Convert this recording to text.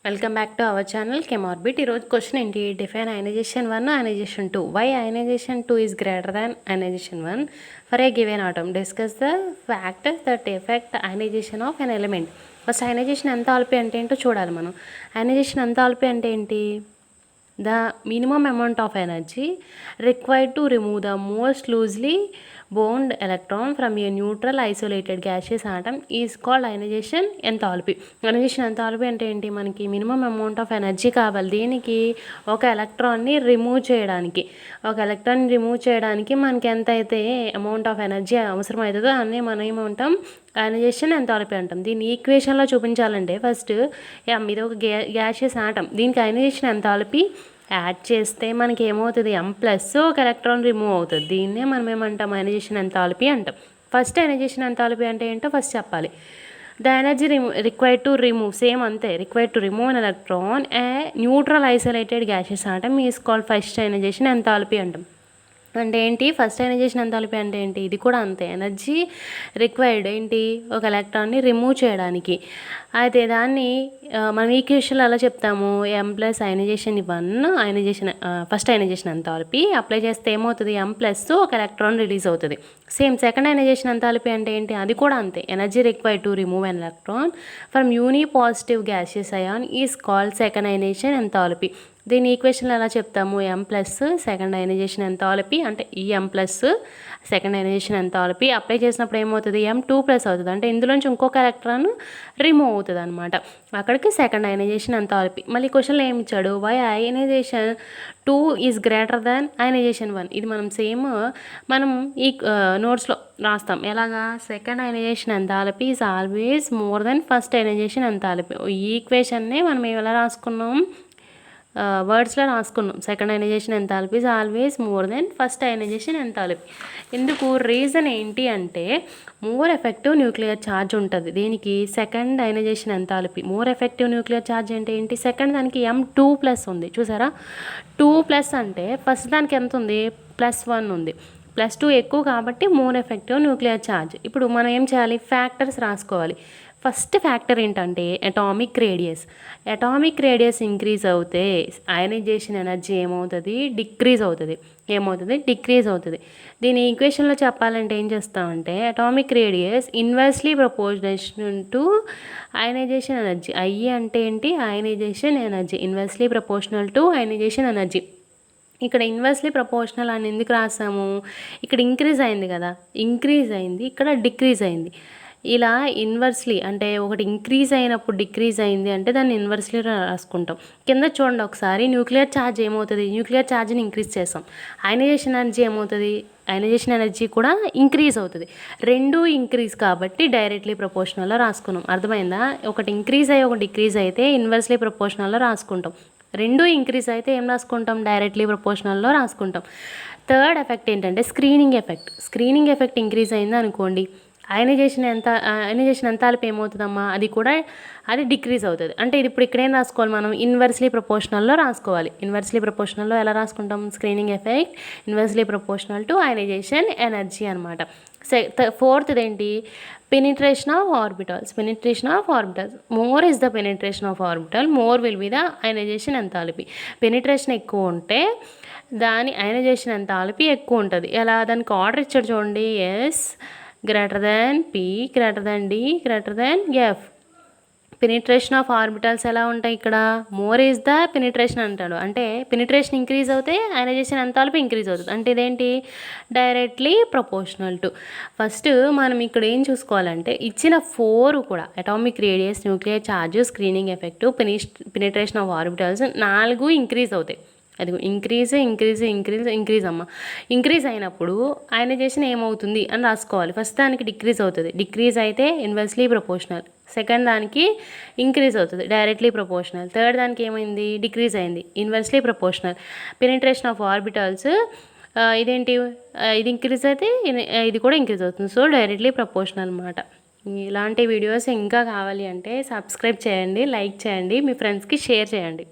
Welcome back to our channel Chemorbit. ఈరోజు question ఏంటి? Define ionization 1 ionization 2. Why ionization 2 is greater than ionization 1 for a given atom. Discuss the factors that affect ionization of an element. First ionization enthalpy అంటే ఏంటో చూడాలి మనం. అయనైజేషన్ enthalpy అంటే ఏంటి? The minimum amount of energy required to remove the most loosely bound electron from a neutral isolated gaseous atom is called ionization enthalpy. ionization enthalpy అంటే ఏంటి? మనకి మినిమం అమౌంట్ ఆఫ్ ఎనర్జీ కావాలి. దీనికి ఒక ఎలక్ట్రాన్ని రిమూవ్ చేయడానికి మనకి ఎంత అయితే అమౌంట్ ఆఫ్ ఎనర్జీ అవసరం అవుతుందో అన్నీ మనం ఏమంటాం? అయనైజేషన్ ఎంథాల్పీ అంటాం. దీన్ని ఈక్వేషన్లో చూపించాలంటే ఫస్ట్ ఇది ఒక గ్యాషియస్ ఆటమ్. దీనికి అయనైజేషన్ ఎంథాల్పీ యాడ్ చేస్తే మనకి ఏమవుతుంది? M ప్లస్ ఒక ఎలక్ట్రాన్ రిమూవ్ అవుతుంది. దీన్నే మనం ఏమంటాం? అయనైజేషన్ ఎంథాల్పీ అంటాం. ఫస్ట్ అయనైజేషన్ ఎంథాల్పీ అంటే ఏంటో ఫస్ట్ చెప్పాలి. The energy required to remove, same అంతే, required to remove an electron a neutral isolated gases atom is called first ionization enthalpy అంటాం. అంటే ఏంటి? ఫస్ట్ అయనైజేషన్ ఎంథాల్పీ అంటే ఏంటి? ఇది కూడా అంతే, ఎనర్జీ రిక్వైర్డ్ ఏంటి? ఒక ఎలక్ట్రాన్ని రిమూవ్ చేయడానికి. అయితే దాన్ని మనం ఈక్వేషన్లో ఎలా చెప్తాము? M plus ionization 1 first ionization enthalpy apply చేస్తే ఏమవుతుంది? M ప్లస్ ఒక ఎలక్ట్రాన్ రిలీజ్ అవుతుంది. సేమ్ సెకండ్ అయనైజేషన్ ఎంథాల్పీ అంటే ఏంటి? అది కూడా అంతే, energy required to remove an electron from unipositive gaseous ion is called second ionization enthalpy. దీని ఈక్వేషన్లో ఎలా చెప్తాము? M plus second ionization enthalpy అంటే ఈ M plus second ionization enthalpy apply చేసినప్పుడు ఏమవుతుంది? M 2 ప్లస్ అవుతుంది. అంటే ఇందులోంచి ఇంకొక ఎలక్ట్రాన్ రిమూవ్ అవుతుంది అనమాట. అక్కడికి సెకండ్ అయనైజేషన్ ఎంథాల్పీ. మళ్ళీ క్వశ్చన్లో ఏమి ఇచ్చాడు? Why ionization 2 is greater than ionization 1. ఇది మనం ఈ నోట్స్లో రాస్తాం. ఎలాగా? Second ionization enthalpy is always more than first ionization enthalpy. ఈ ఈక్వేషన్నే మనం ఎలా రాసుకున్నాం? వర్డ్స్లో రాసుకున్నాం. Second ionization enthalpy is always more than first ionization enthalpy. ఎందుకు? రీజన్ ఏంటి అంటే మోర్ ఎఫెక్టివ్ న్యూక్లియర్ ఛార్జ్ ఉంటుంది దీనికి. Second ionization enthalpy more effective nuclear charge అంటే ఏంటి? సెకండ్ దానికి M 2 ప్లస్ ఉంది, చూసారా? 2 ప్లస్ అంటే ఫస్ట్ దానికి ఎంత ఉంది? +1 ఉంది. +2 ఎక్కువ కాబట్టి మోర్ ఎఫెక్టివ్ న్యూక్లియర్ ఛార్జ్. ఇప్పుడు మనం ఏం చేయాలి? ఫ్యాక్టర్స్ రాసుకోవాలి. ఫస్ట్ ఫ్యాక్టర్ ఏంటంటే atomic radius. Atomic radius increase అవుతే అయనైజేషన్ ఎనర్జీ ఏమవుతుంది? డిక్రీజ్ అవుతుంది. దీని ఈక్వేషన్లో చెప్పాలంటే ఏం చేస్తామంటే atomic radius inversely proportional to ionisation energy. I అంటే ఏంటి? Ionisation energy. Inversely proportional to ionisation energy. ఇక్కడ ఇన్వర్స్లీ ప్రపోర్షనల్ అని ఎందుకు రాసాము? ఇక్కడ ఇంక్రీజ్ అయింది కదా, ఇంక్రీజ్ అయింది, ఇక్కడ డిక్రీజ్ అయింది. ఇలా ఇన్వర్స్లీ అంటే ఒకటి ఇంక్రీజ్ అయినప్పుడు డిక్రీజ్ అయింది అంటే దాన్ని ఇన్వర్స్లీ రాసుకుంటాం. కింద చూడండి ఒకసారి, న్యూక్లియర్ ఛార్జ్ ఏమవుతుంది? న్యూక్లియర్ ఛార్జ్ని ఇంక్రీజ్ చేస్తాం. అయనైజేషన్ ఎనర్జీ ఏమవుతుంది? అయనైజేషన్ ఎనర్జీ కూడా ఇంక్రీజ్ అవుతుంది. రెండు ఇంక్రీజ్ కాబట్టి డైరెక్ట్లీ ప్రపోర్షనల్లో రాసుకున్నాం. అర్థమైందా? ఒకటి ఇంక్రీజ్ అయ్యి ఒకటి డిక్రీజ్ అయితే ఇన్వర్స్లీ ప్రపోర్షనల్లో రాసుకుంటాం. రెండు ఇంక్రీజ్ అయితే ఏం రాసుకుంటాం? డైరెక్ట్లీ ప్రపోర్షనల్లో రాసుకుంటాం. థర్డ్ ఎఫెక్ట్ ఏంటంటే స్క్రీనింగ్ ఎఫెక్ట్ ఇంక్రీజ్ అయింది అనుకోండి, అయనైజేషన్ ఎంథాల్పీ ఏమవుతుందమ్మా? అది డిక్రీజ్ అవుతుంది. అంటే ఇది ఇప్పుడు ఇక్కడ ఏం రాసుకోవాలి మనం? ఇన్వర్స్లీ ప్రపోర్షనల్లో రాసుకోవాలి. ఇన్వర్స్లీ ప్రపోర్షనల్లో ఎలా రాసుకుంటాం? Screening effect inversely proportional to ionisation energy అనమాట. ఫోర్త్ ఏంటి? Penetration of orbitals. More is the penetration of orbital, more will be the ionisation enthalpy. Penetration ఎక్కువ ఉంటే దాని అయనైజేషన్ ఎంథాల్పీ ఎక్కువ ఉంటుంది. ఎలా? దానికి ఆర్డర్ ఇచ్చాడు చూడండి. S greater than P greater than D greater than F. Penetration of orbitals ఎలా ఉంటాయి? ఇక్కడ మోర్ ఈజ్ ద పెనిట్రేషన్ అంటాడు. అంటే పెనిట్రేషన్ ఇంక్రీజ్ అవుతే అయనైజేషన్ ఎంథాల్పీ ఇంక్రీజ్ అవుతుంది. అంటే ఇదేంటి? Directly proportional to. ఫస్ట్ మనం ఇక్కడ ఏం చూసుకోవాలంటే ఇచ్చిన 4 కూడా atomic radius, nuclear charge, screening effect, penetration of orbitals 4 increase అవుతాయి. అది ఇంక్రీజ్ అమ్మ. ఇంక్రీజ్ అయినప్పుడు అయనైజేషన్ ఏమవుతుంది అని రాసుకోవాలి. ఫస్ట్ దానికి డిక్రీజ్ అవుతుంది. డిక్రీజ్ అయితే ఇన్వర్స్లీ ప్రపోర్షనల్. సెకండ్ దానికి ఇంక్రీజ్ అవుతుంది, డైరెక్ట్లీ ప్రపోర్షనల్. థర్డ్ దానికి ఏమైంది? డిక్రీజ్ అయింది, inversely proportional. Penetration of orbitals ఇదేంటి? ఇది ఇంక్రీజ్ అయితే ఇది కూడా ఇంక్రీజ్ అవుతుంది. సో డైరెక్ట్లీ ప్రపోర్షనల్ అనమాట. ఇలాంటి వీడియోస్ ఇంకా కావాలి అంటే సబ్స్క్రైబ్ చేయండి, లైక్ చేయండి, మీ ఫ్రెండ్స్కి షేర్ చేయండి.